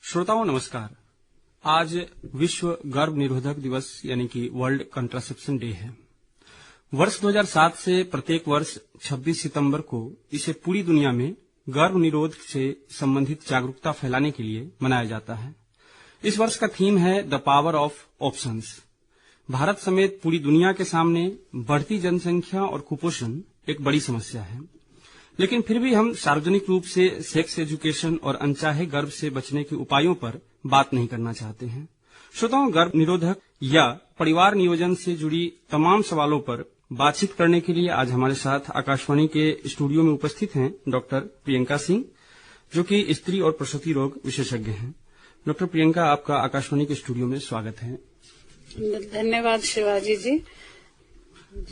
श्रोताओं नमस्कार। आज विश्व गर्भ निरोधक दिवस यानी कि वर्ल्ड कंट्रासेप्शन डे है। वर्ष 2007 से प्रत्येक वर्ष 26 सितंबर को इसे पूरी दुनिया में गर्भ निरोध से संबंधित जागरूकता फैलाने के लिए मनाया जाता है। इस वर्ष का थीम है the power of options. Bharat समेत पूरी दुनिया के सामने बढ़ती जनसंख्या और कुपोषण एक बड़ी समस्या है, लेकिन फिर भी हम सार्वजनिक रूप से सेक्स एजुकेशन और अनचाहे गर्भ से बचने के उपायों पर बात नहीं करना चाहते हैं। श्रोताओं, गर्भ निरोधक या परिवार नियोजन से जुड़ी तमाम सवालों पर बातचीत करने के लिए आज हमारे साथ आकाशवाणी के स्टूडियो में उपस्थित हैं डॉक्टर प्रियंका सिंह, जो कि स्त्री और प्रसूति रोग विशेषज्ञ हैं। डॉक्टर प्रियंका, आपका आकाशवाणी के स्टूडियो में स्वागत है। धन्यवाद शिवाजी जी।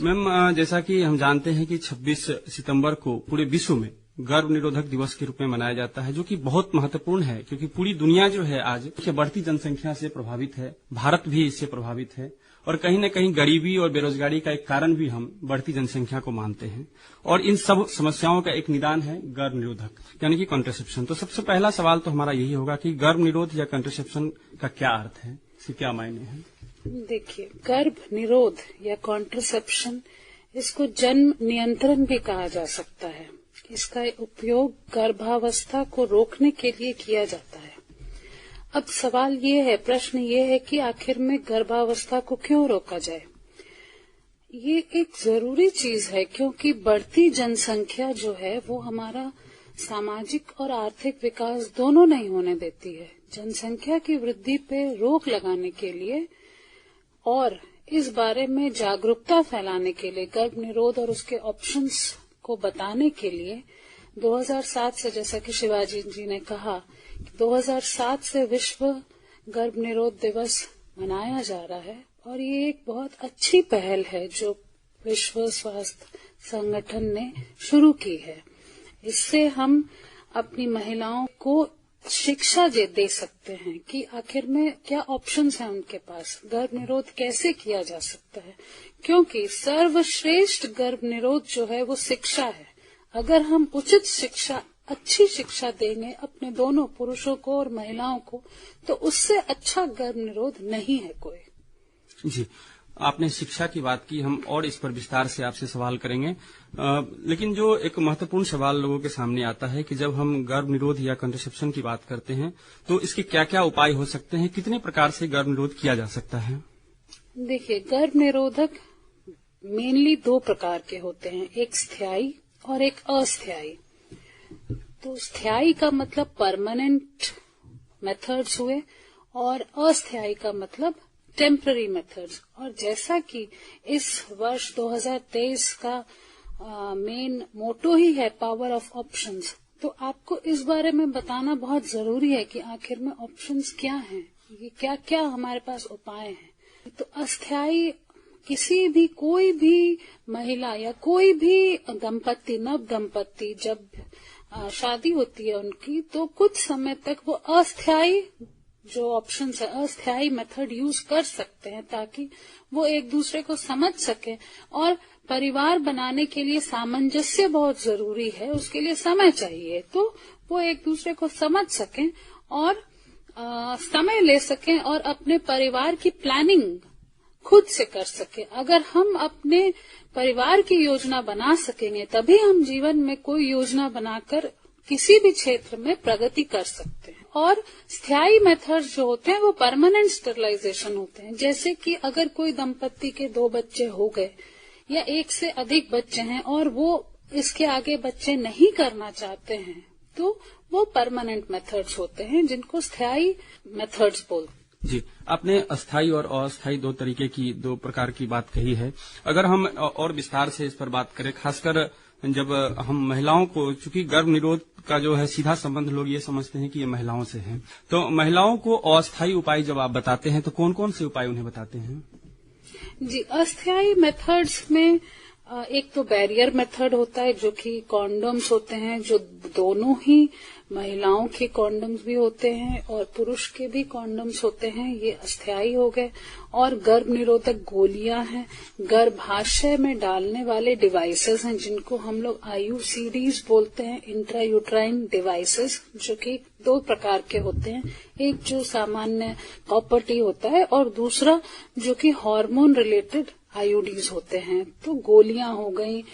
मैम, जैसा कि हम जानते हैं कि 26 सितंबर को पूरे विश्व में गर्भ निरोधक दिवस के रूप में मनाया जाता है, जो कि बहुत महत्वपूर्ण है क्योंकि पूरी दुनिया जो है आज बढ़ती जनसंख्या से प्रभावित है। भारत भी इससे प्रभावित है और कहीं न कहीं गरीबी और बेरोजगारी का एक कारण भी हम बढ़ती जनसंख्या को मानते हैं। और इन सब समस्याओं का एक निदान है गर्भ निरोधक यानी कि कॉन्ट्रासेप्शन। तो सबसे पहला सवाल तो हमारा यही होगा कि गर्भ निरोध या कॉन्ट्रासेप्शन का क्या अर्थ है, इसके क्या मायने हैं? देखिए, गर्भ निरोध या कॉन्ट्रासेप्शन, इसको जन्म नियंत्रण भी कहा जा सकता है। इसका उपयोग गर्भावस्था को रोकने के लिए किया जाता है। अब सवाल ये है, प्रश्न ये है कि आखिर में गर्भावस्था को क्यों रोका जाए? ये एक जरूरी चीज है क्योंकि बढ़ती जनसंख्या जो है वो हमारा सामाजिक और आर्थिक विकास दोनों नहीं होने देती है। जनसंख्या की वृद्धि पे रोक लगाने के लिए और इस बारे में जागरूकता फैलाने के लिए, गर्भ निरोध और उसके ऑप्शंस को बताने के लिए 2007 से, जैसा कि शिवाजी जी ने कहा, 2007 से विश्व गर्भ निरोध दिवस मनाया जा रहा है। और ये एक बहुत अच्छी पहल है जो विश्व स्वास्थ्य संगठन ने शुरू की है। इससे हम अपनी महिलाओं को शिक्षा दे सकते हैं कि आखिर में क्या ऑप्शंस हैं उनके पास, गर्भ निरोध कैसे किया जा सकता है। क्योंकि सर्वश्रेष्ठ गर्भ निरोध जो है वो शिक्षा है। अगर हम उचित शिक्षा, अच्छी शिक्षा देंगे अपने दोनों पुरुषों को और महिलाओं को, तो उससे अच्छा गर्भ निरोध नहीं है कोई। जी, आपने शिक्षा की बात की, हम और इस पर विस्तार से आपसे सवाल करेंगे। लेकिन जो एक महत्वपूर्ण सवाल लोगों के सामने आता है कि जब हम गर्भ निरोध या कॉन्ट्रासेप्शन की बात करते हैं तो इसके क्या क्या उपाय हो सकते हैं, कितने प्रकार से गर्भ निरोध किया जा सकता है? देखिए, गर्भ निरोधक मेनली दो प्रकार के होते हैं, एक स्थायी और एक अस्थायी। तो स्थायी का मतलब परमानेंट मेथड्स हुए और अस्थायी का मतलब टेम्पररी मेथड्स। और जैसा कि इस वर्ष 2023 का मेन मोटो ही है पावर ऑफ ऑप्शंस, तो आपको इस बारे में बताना बहुत जरूरी है कि आखिर में ऑप्शंस क्या हैं, ये क्या क्या हमारे पास उपाय हैं। तो अस्थायी किसी भी, कोई भी महिला या कोई भी दंपत्ति, नव दंपत्ति जब शादी होती है उनकी, तो कुछ समय तक वो अस्थायी जो ऑप्शन है, अस्थायी मेथड यूज कर सकते हैं ताकि वो एक दूसरे को समझ सके। और परिवार बनाने के लिए सामंजस्य बहुत जरूरी है, उसके लिए समय चाहिए, तो वो एक दूसरे को समझ सकें और समय ले सकें और अपने परिवार की प्लानिंग खुद से कर सके। अगर हम अपने परिवार की योजना बना सकेंगे तभी हम जीवन में कोई योजना बनाकर किसी भी क्षेत्र में प्रगति कर सकते हैं। और स्थायी मेथड्स जो होते हैं वो परमानेंट स्टरलाइजेशन होते हैं। जैसे कि अगर कोई दंपत्ति के 2 बच्चे हो गए या 1 से अधिक बच्चे हैं और वो इसके आगे बच्चे नहीं करना चाहते हैं, तो वो परमानेंट मेथड्स होते हैं जिनको स्थायी मेथड्स बोलते हैं। जी, आपने अस्थायी और अस्थायी दो प्रकार की बात कही है। अगर हम और विस्तार से इस पर बात करें, खासकर जब हम महिलाओं को, चूंकि गर्भ निरोध का जो है सीधा संबंध लोग ये समझते हैं कि ये महिलाओं से है, तो महिलाओं को अस्थायी उपाय जब आप बताते हैं तो कौन कौन से उपाय उन्हें बताते हैं? जी, अस्थायी मेथड्स में एक तो बैरियर मेथड होता है जो कि कॉन्डम्स होते हैं, जो दोनों ही महिलाओं के कॉन्डम्स भी होते हैं और पुरुष के भी कॉन्डम्स होते हैं, ये अस्थायी हो गए। और गर्भ निरोधक गोलियां हैं, गर्भाशय में डालने वाले डिवाइसेस हैं जिनको हम लोग IUCDs बोलते हैं, इंट्रायूट्राइन डिवाइसेस, जो कि 2 प्रकार के होते हैं। एक जो सामान्य कॉपर टी होता है और दूसरा जो कि हार्मोन रिलेटेड IUDs होते हैं। तो गोलियां हो गई,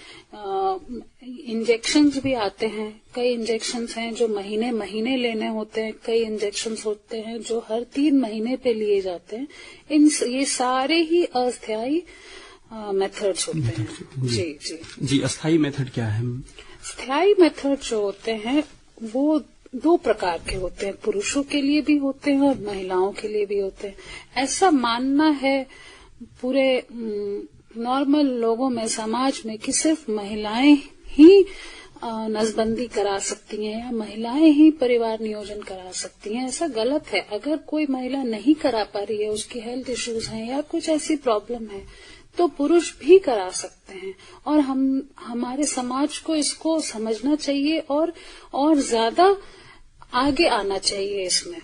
इंजेक्शंस भी आते हैं। कई इंजेक्शंस हैं जो महीने महीने लेने होते हैं, कई इंजेक्शंस होते हैं जो हर 3 महीने पे लिए जाते हैं। ये सारे ही अस्थायी मेथड्स होते हैं। जी। अस्थायी मेथड क्या है? स्थायी मेथड जो होते हैं वो 2 प्रकार के होते हैं, पुरुषों के लिए भी होते हैं और महिलाओं के लिए भी होते हैं। ऐसा मानना है पूरे नॉर्मल लोगों में, समाज में, कि सिर्फ महिलाएं ही नसबंदी करा सकती हैं या महिलाएं ही परिवार नियोजन करा सकती हैं। ऐसा गलत है। अगर कोई महिला नहीं करा पा रही है, उसकी हेल्थ इश्यूज हैं या कुछ ऐसी प्रॉब्लम है, तो पुरुष भी करा सकते हैं। और हमारे समाज को इसको समझना चाहिए और ज्यादा आगे आना चाहिए इसमें।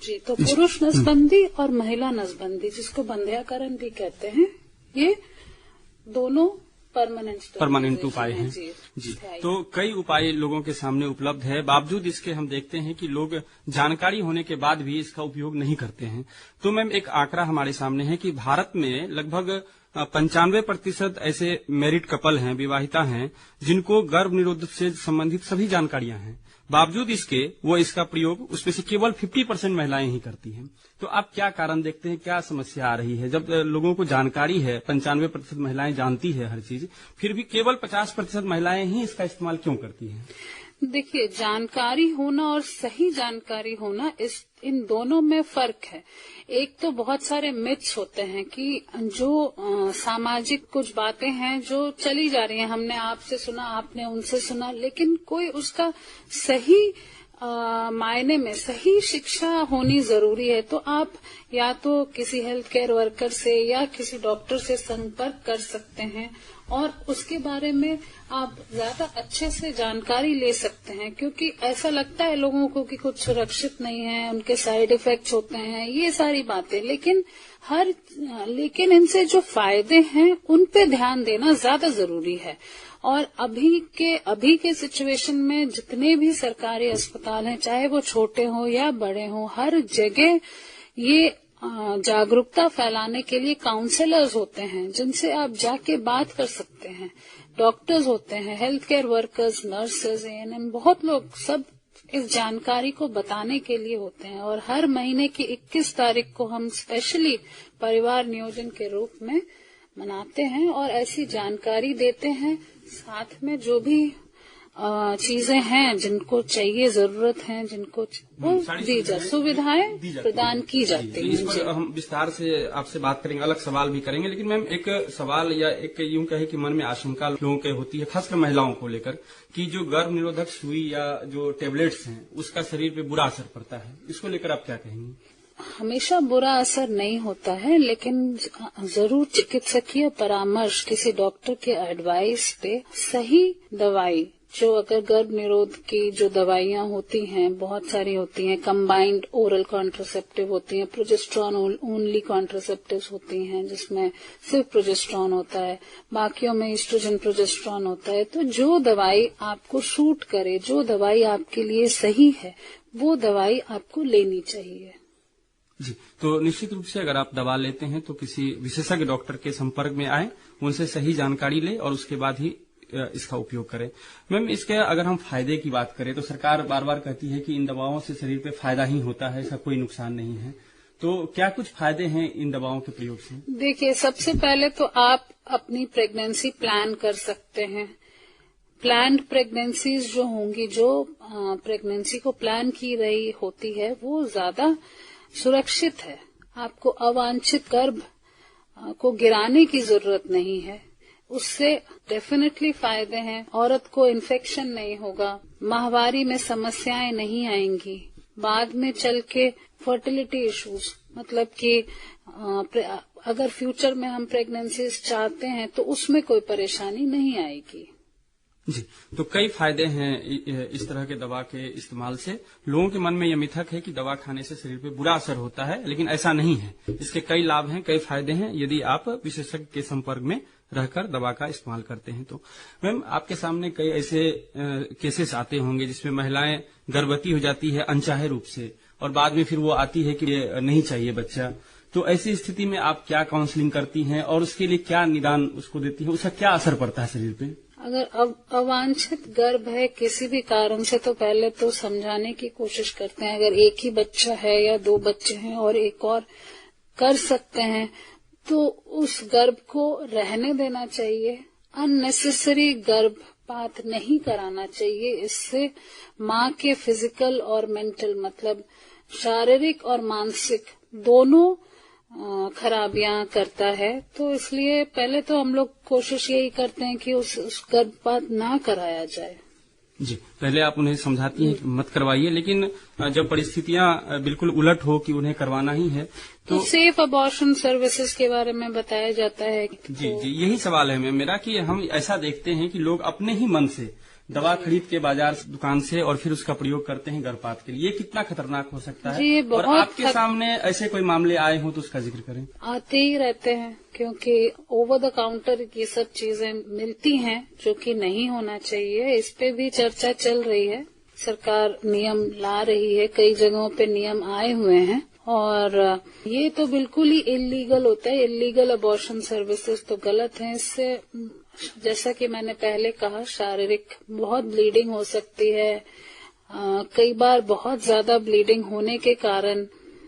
जी, तो पुरुष नसबंदी और महिला नसबंदी, जिसको बंध्याकरण भी कहते हैं, ये दोनों परमानेंट उपाय हैं। जी, तो कई उपाय लोगों के सामने उपलब्ध है, बावजूद इसके हम देखते हैं कि लोग जानकारी होने के बाद भी इसका उपयोग नहीं करते हैं। तो मैम, एक आंकड़ा हमारे सामने है कि भारत में लगभग 95% ऐसे मैरिड कपल हैं, विवाहिता हैं, जिनको गर्भ निरोधक से संबंधित सभी जानकारियां हैं। बावजूद इसके वो इसका प्रयोग उसमें से केवल 50% महिलाएं ही करती हैं। तो आप क्या कारण देखते हैं, क्या समस्या आ रही है? जब लोगों को जानकारी है, 95% महिलाएं जानती है हर चीज, फिर भी केवल 50% महिलाएं ही इसका इस्तेमाल क्यों करती हैं? देखिए, जानकारी होना और सही जानकारी होना, इन दोनों में फर्क है। एक तो बहुत सारे मिथ्स होते हैं कि जो सामाजिक कुछ बातें हैं जो चली जा रही हैं, हमने आपसे सुना, आपने उनसे सुना, लेकिन कोई उसका सही मायने में सही शिक्षा होनी जरूरी है। तो आप या तो किसी हेल्थ केयर वर्कर से या किसी डॉक्टर से संपर्क कर सकते हैं और उसके बारे में आप ज्यादा अच्छे से जानकारी ले सकते हैं, क्योंकि ऐसा लगता है लोगों को कि कुछ सुरक्षित नहीं है, उनके साइड इफेक्ट्स होते हैं, ये सारी बातें। लेकिन इनसे जो फायदे हैं उन पे ध्यान देना ज्यादा जरूरी है। और अभी के सिचुएशन में जितने भी सरकारी अस्पताल हैं, चाहे वो छोटे हो या बड़े हो, हर जगह ये जागरूकता फैलाने के लिए काउंसलर्स होते हैं जिनसे आप जाके बात कर सकते हैं। डॉक्टर्स होते हैं, health care workers, nurses, ANM, बहुत लोग सब इस जानकारी को बताने के लिए होते हैं। और हर महीने की 21 तारीख को हम स्पेशली परिवार नियोजन के रूप में मनाते हैं और ऐसी जानकारी देते हैं। साथ में जो भी चीजें हैं जिनको चाहिए, जरूरत है, जिनको सुविधाएं प्रदान की जाती हैं। इस पर हम विस्तार से आपसे बात करेंगे, अलग सवाल भी करेंगे। लेकिन मैम, एक सवाल या एक यूं कहे कि मन में आशंका लोगों के होती है, खासकर महिलाओं को लेकर, कि जो गर्भ निरोधक सुई या जो टेबलेट्स हैं उसका शरीर पे बुरा असर पड़ता है। इसको लेकर आप क्या कहेंगे? हमेशा बुरा असर नहीं होता है, लेकिन जरूर चिकित्सकीय परामर्श, किसी डॉक्टर के एडवाइस पे सही दवाई, जो अगर गर्भ निरोध की जो दवाइयां होती हैं, बहुत सारी होती हैं, कंबाइंड ओरल कॉन्ट्रासेप्टिव होती हैं, प्रोजेस्ट्रॉन ओनली कॉन्ट्रासेप्टिव्स होती हैं जिसमें सिर्फ प्रोजेस्ट्रॉन होता है, बाकियों में ईस्ट्रोजन प्रोजेस्ट्रॉन होता है। तो जो दवाई आपको सूट करे, जो दवाई आपके लिए सही है, वो दवाई आपको लेनी चाहिए। जी, तो निश्चित रूप से अगर आप दवा लेते हैं तो किसी विशेषज्ञ डॉक्टर के संपर्क में आए, उनसे सही जानकारी ले और उसके बाद ही इसका उपयोग करें। मैम, इसके अगर हम फायदे की बात करें तो सरकार बार बार कहती है कि इन दवाओं से शरीर पे फायदा ही होता है, इसका कोई नुकसान नहीं है। तो क्या कुछ फायदे हैं इन दवाओं के प्रयोग से? देखिए, सबसे पहले तो आप अपनी प्रेगनेंसी प्लान कर सकते हैं। प्लान्ड प्रेगनेंसीज जो होंगी, जो प्रेगनेंसी को प्लान की रही होती है, वो ज्यादा सुरक्षित है। आपको अवांछित गर्भ को गिराने की जरूरत नहीं है, उससे डेफिनेटली फायदे हैं। औरत को इन्फेक्शन नहीं होगा, माहवारी में समस्याएं नहीं आएंगी, बाद में चल के फर्टिलिटी इश्यूज मतलब कि अगर फ्यूचर में हम प्रेगनेंसीज चाहते हैं तो उसमें कोई परेशानी नहीं आएगी। जी, तो कई फायदे हैं इस तरह के दवा के इस्तेमाल से। लोगों के मन में यह मिथक है कि दवा खाने से शरीर पे बुरा असर होता है, लेकिन ऐसा नहीं है। इसके कई लाभ हैं, कई फायदे हैं यदि आप विशेषज्ञ के संपर्क में रहकर दवा का इस्तेमाल करते हैं तो। मैम, आपके सामने कई ऐसे केसेस आते होंगे जिसमें महिलाएं गर्भवती हो जाती है अनचाहे रूप से, और बाद में फिर वो आती है कि ये नहीं चाहिए बच्चा। तो ऐसी स्थिति में आप क्या काउंसलिंग करती हैं और उसके लिए क्या निदान उसको देती हैं? उसका क्या असर पड़ता है शरीर पे? अगर अवांछित गर्भ है किसी भी कारण से, तो पहले तो समझाने की कोशिश करते हैं। अगर एक ही बच्चा है या 2 बच्चे हैं और एक और कर सकते हैं तो उस गर्भ को रहने देना चाहिए। अननेसेसरी गर्भपात नहीं कराना चाहिए। इससे माँ के फिजिकल और मेंटल, मतलब शारीरिक और मानसिक दोनों खराबियां करता है। तो इसलिए पहले तो हम लोग कोशिश यही करते हैं कि उस गर्भपात ना कराया जाए। जी, पहले आप उन्हें समझाती हैं कि मत करवाइए, लेकिन जब परिस्थितियां बिल्कुल उलट हो कि उन्हें करवाना ही है तो सेफ अबॉर्शन सर्विसेज के बारे में बताया जाता है। जी, यही सवाल है मैम मेरा कि हम ऐसा देखते हैं कि लोग अपने ही मन से दवा खरीद के बाजार दुकान से और फिर उसका प्रयोग करते हैं गर्भपात के लिए। ये कितना खतरनाक हो सकता है? जी, और आपके सामने ऐसे कोई मामले आए हों तो उसका जिक्र करें। आते ही रहते हैं, क्योंकि ओवर द काउंटर ये सब चीजें मिलती हैं जो कि नहीं होना चाहिए। इस पे भी चर्चा चल रही है। सरकार नियम ला रही है, कई जगहों पे नियम आए हुए हैं, और ये तो बिल्कुल ही इलीगल होता है। इलीगल अबॉर्शन सर्विसेज तो गलत है। इससे जैसा कि मैंने पहले कहा, शारीरिक बहुत ब्लीडिंग हो सकती है। कई बार बहुत ज्यादा ब्लीडिंग होने के कारण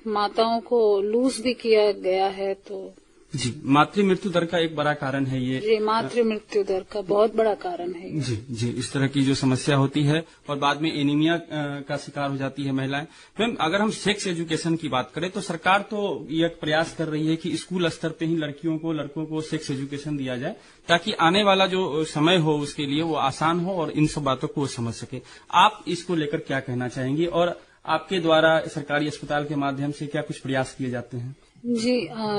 माताओं को लूज भी किया गया है। तो जी, मातृ मृत्यु दर का एक बड़ा कारण है ये। जी, मातृ मृत्यु दर का बहुत बड़ा कारण है ये। जी, इस तरह की जो समस्या होती है और बाद में एनीमिया का शिकार हो जाती है महिलाएं। मैम, अगर हम सेक्स एजुकेशन की बात करें तो सरकार तो यह प्रयास कर रही है कि स्कूल स्तर पे ही लड़कों को सेक्स एजुकेशन दिया जाए, ताकि आने वाला जो समय हो उसके लिए वो आसान हो और इन सब बातों को वो समझ सके। आप इसको लेकर क्या कहना चाहेंगी और आपके द्वारा सरकारी अस्पताल के माध्यम से क्या कुछ प्रयास किए जाते हैं? जी,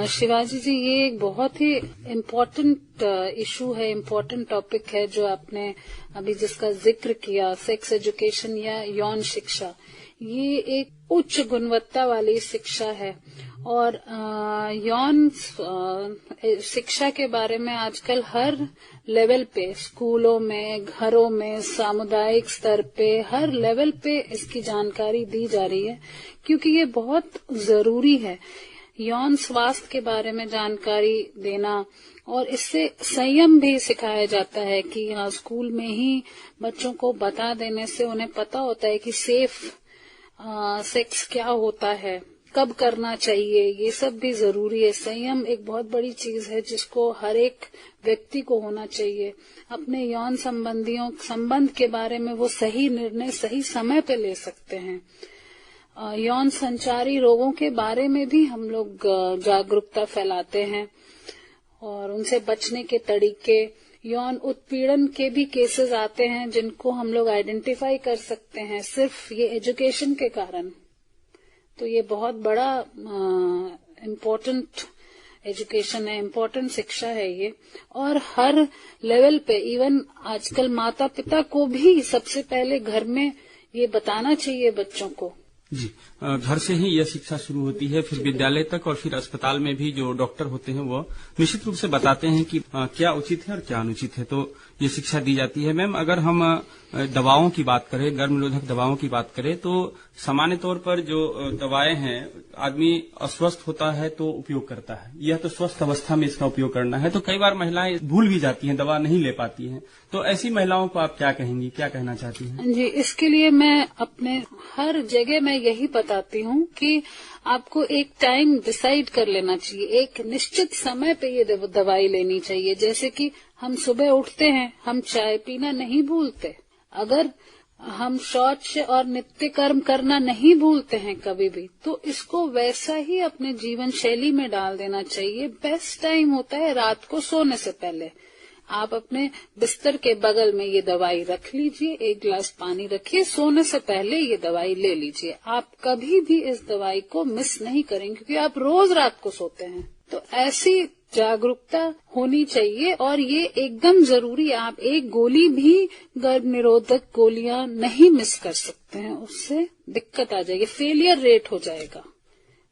शिवाजी जी, ये एक बहुत ही इम्पोर्टेंट इशू है, इम्पोर्टेंट टॉपिक है जो आपने अभी जिसका जिक्र किया, सेक्स एजुकेशन या यौन शिक्षा। ये एक उच्च गुणवत्ता वाली शिक्षा है और यौन शिक्षा के बारे में आजकल हर लेवल पे, स्कूलों में, घरों में, सामुदायिक स्तर पे, हर लेवल पे इसकी जानकारी दी जा रही है, क्योंकि ये बहुत जरूरी है। यौन स्वास्थ्य के बारे में जानकारी देना और इससे संयम भी सिखाया जाता है कि यहाँ स्कूल में ही बच्चों को बता देने से उन्हें पता होता है कि सेफ सेक्स क्या होता है, कब करना चाहिए, ये सब भी जरूरी है। संयम एक बहुत बड़ी चीज है जिसको हर एक व्यक्ति को होना चाहिए। अपने यौन संबंध के बारे में वो सही निर्णय सही समय पे ले सकते हैं। यौन संचारी रोगों के बारे में भी हम लोग जागरूकता फैलाते हैं और उनसे बचने के तरीके, यौन उत्पीड़न के भी केसेस आते हैं जिनको हम लोग आइडेंटिफाई कर सकते हैं सिर्फ ये एजुकेशन के कारण। तो ये बहुत बड़ा इम्पोर्टेंट एजुकेशन है, इम्पोर्टेंट शिक्षा है ये। और हर लेवल पे, इवन आजकल माता पिता को भी सबसे पहले घर में ये बताना चाहिए बच्चों को। जी, घर से ही यह शिक्षा शुरू होती है, फिर विद्यालय तक और फिर अस्पताल में भी जो डॉक्टर होते हैं वो निश्चित रूप से बताते हैं कि क्या उचित है और क्या अनुचित है, तो ये शिक्षा दी जाती है। मैम, अगर हम दवाओं की बात करें, गर्भ निरोधक दवाओं की बात करें, तो सामान्य तौर पर जो दवाएं हैं, आदमी अस्वस्थ होता है तो उपयोग करता है, यह तो स्वस्थ अवस्था में इसका उपयोग करना है, तो कई बार महिलाएं भूल भी जाती हैं, दवा नहीं ले पाती हैं, तो ऐसी महिलाओं को आप क्या कहेंगी, क्या कहना चाहती हैं? जी, इसके लिए मैं अपने हर जगह मैं यही बताती हूँ कि आपको एक टाइम डिसाइड कर लेना चाहिए, एक निश्चित समय पे ये दवाई लेनी चाहिए। जैसे कि हम सुबह उठते हैं, हम चाय पीना नहीं भूलते, अगर हम शौच और नित्य कर्म करना नहीं भूलते हैं कभी भी, तो इसको वैसा ही अपने जीवन शैली में डाल देना चाहिए। बेस्ट टाइम होता है रात को सोने से पहले। आप अपने बिस्तर के बगल में ये दवाई रख लीजिए, एक गिलास पानी रखिए, सोने से पहले ये दवाई ले लीजिए। आप कभी भी इस दवाई को मिस नहीं करेंगे क्योंकि आप रोज रात को सोते हैं। तो ऐसी जागरूकता होनी चाहिए और ये एकदम जरूरी है। आप एक गोली भी गर्भ निरोधक गोलियां नहीं मिस कर सकते हैं, उससे दिक्कत आ जाएगी, फेलियर रेट हो जाएगा,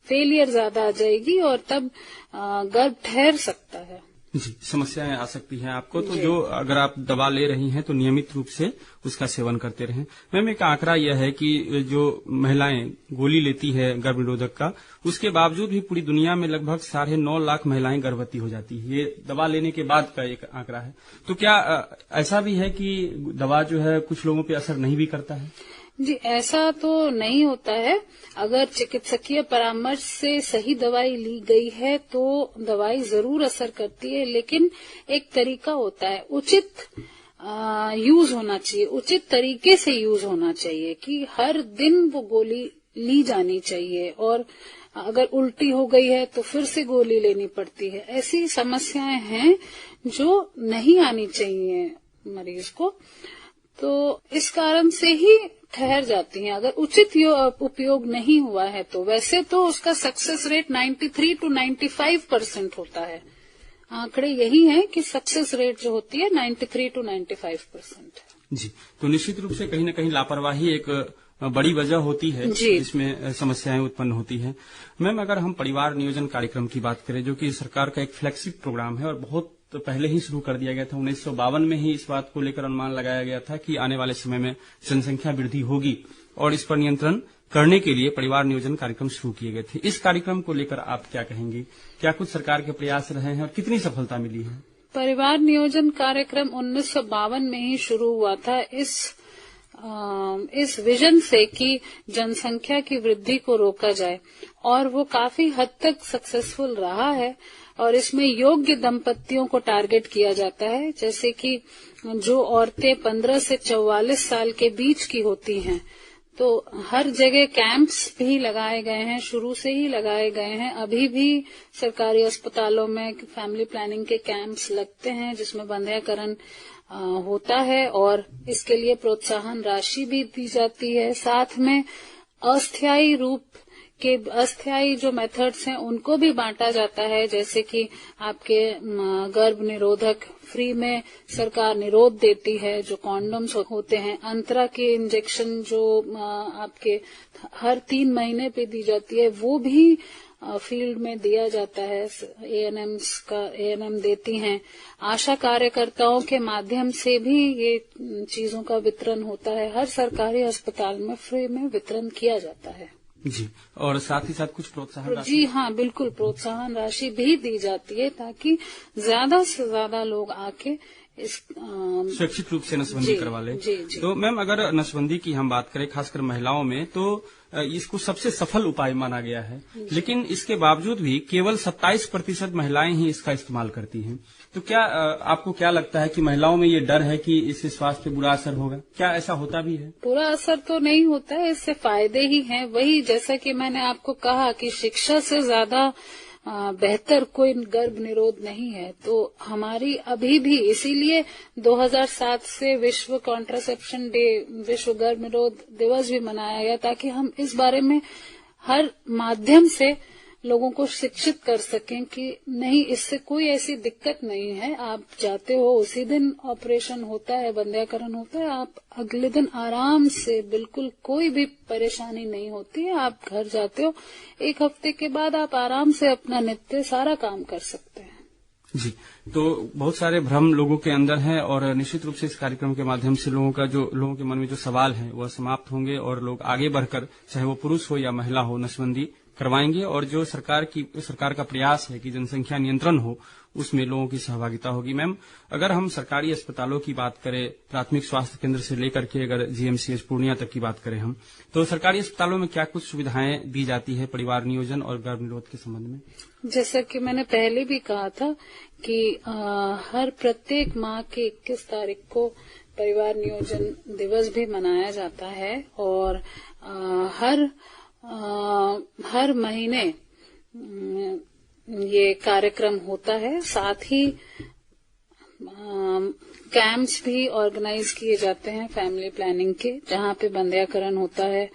फेलियर ज्यादा आ जाएगी और तब गर्भ ठहर सकता है। जी, समस्याएं आ सकती हैं आपको। तो जो अगर आप दवा ले रही हैं तो नियमित रूप से उसका सेवन करते रहें। मैम, एक आंकड़ा यह है कि जो महिलाएं गोली लेती है गर्भ निरोधक का, उसके बावजूद भी पूरी दुनिया में लगभग 9.5 लाख महिलाएं गर्भवती हो जाती है। ये दवा लेने के बाद का एक आंकड़ा है। तो क्या ऐसा भी है कि दवा जो है कुछ लोगों पे असर नहीं भी करता है? जी, ऐसा तो नहीं होता है। अगर चिकित्सकीय परामर्श से सही दवाई ली गई है तो दवाई जरूर असर करती है, लेकिन एक तरीका होता है, उचित यूज होना चाहिए, उचित तरीके से यूज होना चाहिए कि हर दिन वो गोली ली जानी चाहिए। और अगर उल्टी हो गई है तो फिर से गोली लेनी पड़ती है। ऐसी समस्याएं हैं जो नहीं आनी चाहिए मरीज को, तो इस कारण से ही ठहर जाती हैं। अगर उचित उपयोग नहीं हुआ है तो वैसे तो उसका सक्सेस रेट 93 to 95% होता है। आंकड़े यही हैं कि सक्सेस रेट जो होती है 93 to 95%। जी, तो निश्चित रूप से कहीं न कहीं लापरवाही एक बड़ी वजह होती है जिसमें समस्याएं उत्पन्न होती हैं। मैम, अगर हम परिवार नियोजन कार्यक्रम की बात करें, जो कि सरकार का एक फ्लैगशिप प्रोग्राम है और बहुत पहले ही शुरू कर दिया गया था, 1952 में ही इस बात को लेकर अनुमान लगाया गया था कि आने वाले समय में जनसंख्या वृद्धि होगी और इस पर नियंत्रण करने के लिए परिवार नियोजन कार्यक्रम शुरू किए गए थे। इस कार्यक्रम को लेकर आप क्या कहेंगी? क्या कुछ सरकार के प्रयास रहे हैं और कितनी सफलता मिली है? परिवार नियोजन कार्यक्रम 1952 में ही शुरू हुआ था इस विजन से कि जनसंख्या की वृद्धि को रोका जाए, और वो काफी हद तक सक्सेसफुल रहा है। और इसमें योग्य दंपतियों को टारगेट किया जाता है, जैसे कि जो औरतें 15 से 44 साल के बीच की होती हैं, तो हर जगह कैंप्स भी लगाए गए हैं, शुरू से ही लगाए गए हैं। अभी भी सरकारी अस्पतालों में फैमिली प्लानिंग के कैंप्स लगते हैं जिसमें बंध्याकरण होता है और इसके लिए प्रोत्साहन राशि भी दी जाती है। साथ में अस्थायी रूप के अस्थायी जो मेथड्स हैं उनको भी बांटा जाता है, जैसे कि आपके गर्भ निरोधक फ्री में सरकार निरोध देती है, जो कॉन्डोम्स होते हैं, अंतरा के इंजेक्शन जो आपके हर 3 महीने पे दी जाती है वो भी फील्ड में दिया जाता है। एएनएम देती हैं। आशा कार्यकर्ताओं के माध्यम से भी ये चीजों का वितरण होता है। हर सरकारी अस्पताल में फ्री में वितरण किया जाता है। जी, और साथ ही साथ कुछ प्रोत्साहन राशि? जी हाँ, बिल्कुल, प्रोत्साहन राशि भी दी जाती है ताकि ज्यादा से ज्यादा लोग आके इस सुरक्षित रूप से नसबंदी करवा लें। जी, जी। तो मैम, अगर नसबंदी की हम बात करें खासकर महिलाओं में, तो इसको सबसे सफल उपाय माना गया है, लेकिन इसके बावजूद भी केवल 27% महिलाएं ही इसका इस्तेमाल करती हैं। तो क्या आपको क्या लगता है कि महिलाओं में ये डर है कि इससे स्वास्थ्य पे बुरा असर होगा? क्या ऐसा होता भी है? बुरा असर तो नहीं होता है, इससे फायदे ही हैं। वही जैसा कि मैंने आपको कहा कि शिक्षा से ज्यादा बेहतर कोई गर्भ निरोध नहीं है। तो हमारी अभी भी इसीलिए 2007 से विश्व कॉन्ट्रासेप्शन डे, विश्व गर्भ निरोध दिवस भी मनाया गया, ताकि हम इस बारे में हर माध्यम से लोगों को शिक्षित कर सकें कि नहीं, इससे कोई ऐसी दिक्कत नहीं है। आप जाते हो, उसी दिन ऑपरेशन होता है, बंध्याकरण होता है, आप अगले दिन आराम से, बिल्कुल कोई भी परेशानी नहीं होती है, आप घर जाते हो, 1 हफ्ते के बाद आप आराम से अपना नित्य सारा काम कर सकते हैं। जी, तो बहुत सारे भ्रम लोगों के अंदर हैं और निश्चित रूप से इस कार्यक्रम के माध्यम से लोगों के मन में जो सवाल हैं वह समाप्त होंगे और लोग आगे बढ़कर, चाहे वो पुरुष हो या महिला हो, नसबंदी करवाएंगे। और जो सरकार का प्रयास है कि जनसंख्या नियंत्रण हो, उसमें लोगों की सहभागिता होगी। मैम, अगर हम सरकारी अस्पतालों की बात करें, प्राथमिक स्वास्थ्य केंद्र से लेकर के अगर जीएमसीएच पूर्णिया तक की बात करें हम, तो सरकारी अस्पतालों में क्या कुछ सुविधाएं दी जाती है परिवार नियोजन और गर्भ निरोध के संबंध में? जैसा कि मैंने पहले भी कहा था कि हर प्रत्येक माह के 21 तारीख को परिवार नियोजन दिवस भी मनाया जाता है और हर महीने ये कार्यक्रम होता है। साथ ही कैंप्स भी ऑर्गेनाइज किए जाते हैं फैमिली प्लानिंग के, जहां पे बंध्याकरण होता है,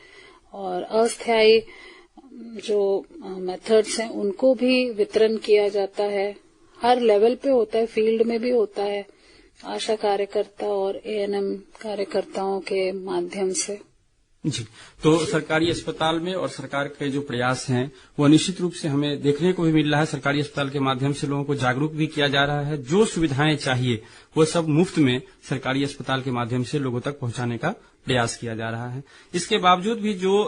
और अस्थायी जो मेथड्स हैं उनको भी वितरण किया जाता है। हर लेवल पे होता है, फील्ड में भी होता है, आशा कार्यकर्ता और एएनएम कार्यकर्ताओं के माध्यम से। जी, तो सरकारी अस्पताल में और सरकार के जो प्रयास हैं वो निश्चित रूप से हमें देखने को भी मिल रहा है। सरकारी अस्पताल के माध्यम से लोगों को जागरूक भी किया जा रहा है। जो सुविधाएं चाहिए वो सब मुफ्त में सरकारी अस्पताल के माध्यम से लोगों तक पहुंचाने का प्रयास किया जा रहा है। इसके बावजूद भी जो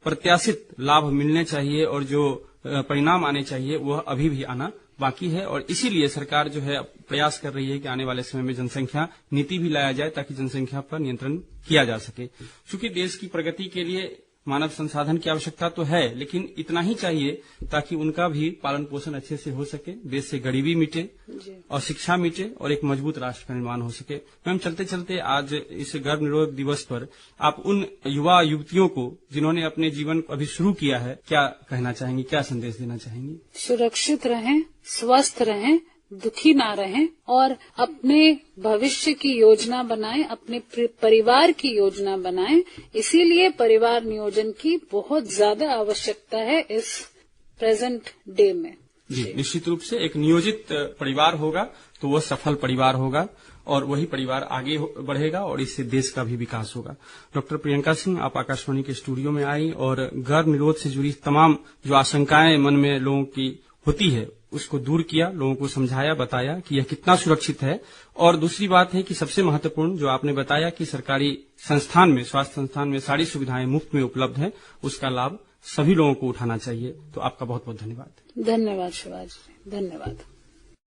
प्रत्याशित लाभ मिलने चाहिए और जो परिणाम आने चाहिए वह अभी भी आना बाकी है, और इसीलिए सरकार जो है प्रयास कर रही है कि आने वाले समय में जनसंख्या नीति भी लाया जाए ताकि जनसंख्या पर नियंत्रण किया जा सके। क्योंकि देश की प्रगति के लिए मानव संसाधन की आवश्यकता तो है, लेकिन इतना ही चाहिए ताकि उनका भी पालन पोषण अच्छे से हो सके, देश से गरीबी मिटे और शिक्षा मिटे और एक मजबूत राष्ट्र का निर्माण हो सके। मैम, चलते चलते आज इस गर्भ निरोधक दिवस पर आप उन युवा युवतियों को जिन्होंने अपने जीवन को अभी शुरू किया है, क्या कहना चाहेंगी, क्या संदेश देना चाहेंगी? सुरक्षित रहें, स्वस्थ रहें, दुखी ना रहें और अपने भविष्य की योजना बनाएं, अपने परिवार की योजना बनाएं। इसीलिए परिवार नियोजन की बहुत ज्यादा आवश्यकता है इस प्रेजेंट डे में। जी, निश्चित रूप से एक नियोजित परिवार होगा तो वह सफल परिवार होगा और वही परिवार आगे बढ़ेगा और इससे देश का भी विकास होगा। डॉक्टर प्रियंका सिंह, आप आकाशवाणी के स्टूडियो में आई और गर्भ निरोध से जुड़ी तमाम जो आशंकाएं मन में लोगों की होती है उसको दूर किया, लोगों को समझाया, बताया कि यह कितना सुरक्षित है। और दूसरी बात है कि सबसे महत्वपूर्ण जो आपने बताया कि सरकारी संस्थान में, स्वास्थ्य संस्थान में सारी सुविधाएं मुफ्त में उपलब्ध है, उसका लाभ सभी लोगों को उठाना चाहिए। तो आपका बहुत बहुत धन्यवाद। धन्यवाद शिवाजी, धन्यवाद।